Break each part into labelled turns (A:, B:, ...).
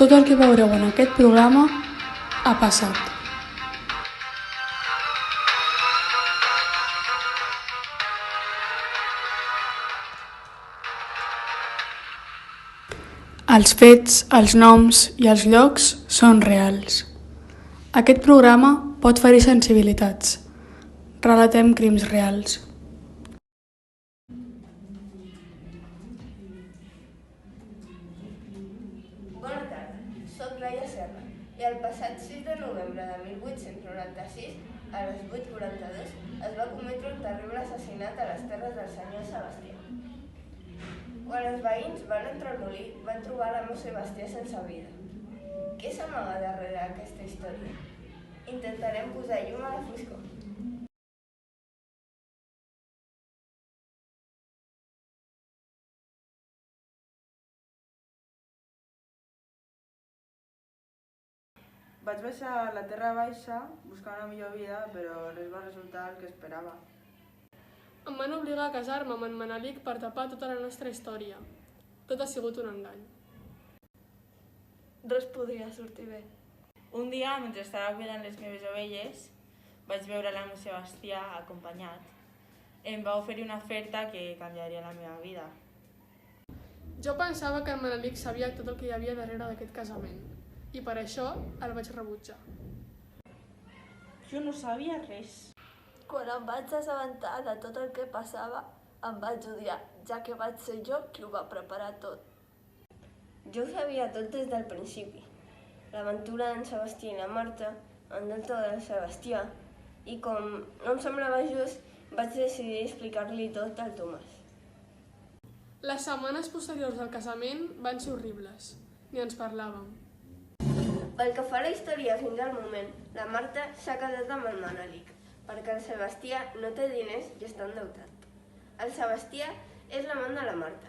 A: Tot el que veureu en aquest programa ha passat. Els fets, els noms i els llocs són reals. Aquest programa pot ferir sensibilitats. Relatem crims reals.
B: Bona tarda, soc Laia Serra i el passat 6 de novembre de 1896, a les 8:42, es va cometre un terrible assassinat a les terres del senyor Sebastià. Quan els veïns van entrar al molí, van trobar l'amo Sebastià sense vida. Què s'amaga darrere aquesta història? Intentarem posar llum a la foscor.
C: Vaig baixar a la terra baixa buscant una millor vida, però res va resultar el que esperava.
D: Em van obligar a casar-me amb en Manelic per tapar tota la nostra història. Tot ha sigut un engany.
B: Res podria sortir bé.
C: Un dia, mentre estava cuidant les meves ovelles, vaig veure l'amo Sebastià acompanyat. Em va oferir una oferta que canviaria la meva vida.
D: Jo pensava que en Manelic sabia tot el que hi havia darrere d'aquest casament, i per això el vaig rebutjar.
C: Jo no sabia res.
E: Quan em vaig assabentar de tot el que passava, em vaig odiar, ja que vaig ser jo qui ho va preparar tot.
B: Jo ho sabia tot des del principi. L'aventura d'en Sebastià i la Marta, en Delta del Sebastià, i com no em semblava just, vaig decidir explicar-li tot al Tomàs.
D: Les setmanes posteriors al casament van ser horribles. Ni ens parlàvem.
B: Pel que fa a la història fins al moment, la Marta s'ha casat amb el Manelic, perquè el Sebastià no té diners i està endeutat. El Sebastià és l'amant de la Marta,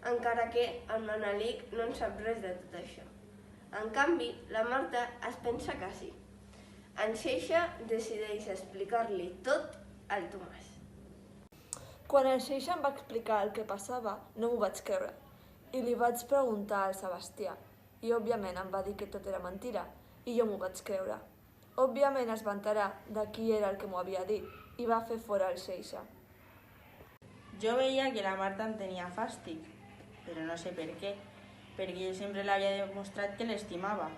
B: encara que el Manelic no en sap res de tot això. En canvi, la Marta es pensa que sí. En Seixa decideix explicar-li tot al Tomàs.
E: Quan el Seixa em va explicar el que passava, no m'ho vaig creure, i li vaig preguntar al Sebastià, i òbviament em va dir que tot era mentira, i jo m'ho vaig creure. Òbviament es va enterar de qui era el que m'ho havia dit, i va fer fora el Seixa.
C: Jo veia que la Marta em tenia fàstic, però no sé per què, perquè jo sempre l'havia demostrat que l'estimava.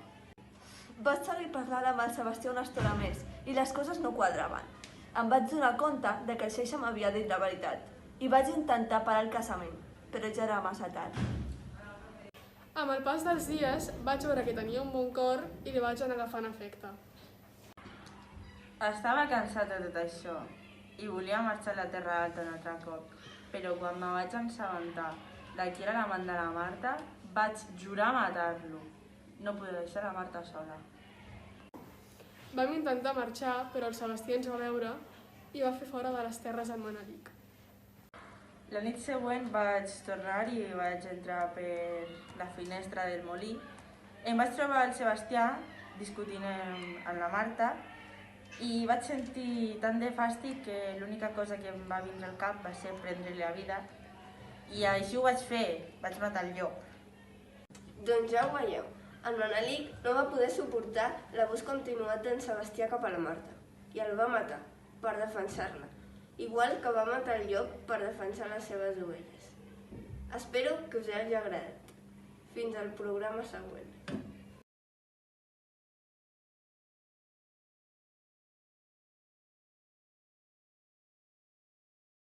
E: Vaig seguir parlant amb el Sebastià una estona més, i les coses no quadraven. Em vaig donar compte de que el Seixa m'havia dit la veritat, i vaig intentar parar el casament, però ja era massa tard.
D: Amb el pas dels dies vaig veure que tenia un bon cor i li vaig anar agafant afecte.
C: Estava cansat de tot això i volia marxar a la Terra Alta un altre cop, però quan me vaig assabentar de qui era l'amant de la Marta, vaig jurar matar-lo. No podia deixar la Marta sola.
D: Vam intentar marxar, però el Sebastià ens va veure i va fer fora de les terres en Manelic.
C: La nit següent vaig tornar i vaig entrar per la finestra del molí. Em vaig trobar el Sebastià discutint amb la Marta i vaig sentir tant de fàstic que l'única cosa que em va vindre al cap va ser prendre-li la vida. I així ho vaig fer, vaig matar el llop.
B: Doncs ja ho veieu, el Manelic no va poder suportar l'abús continuat d'en Sebastià cap a la Marta i el va matar per defensar-la, igual que va matar el llop per defensar les seves ovelles. Espero que us hagi agradat. Fins al programa següent.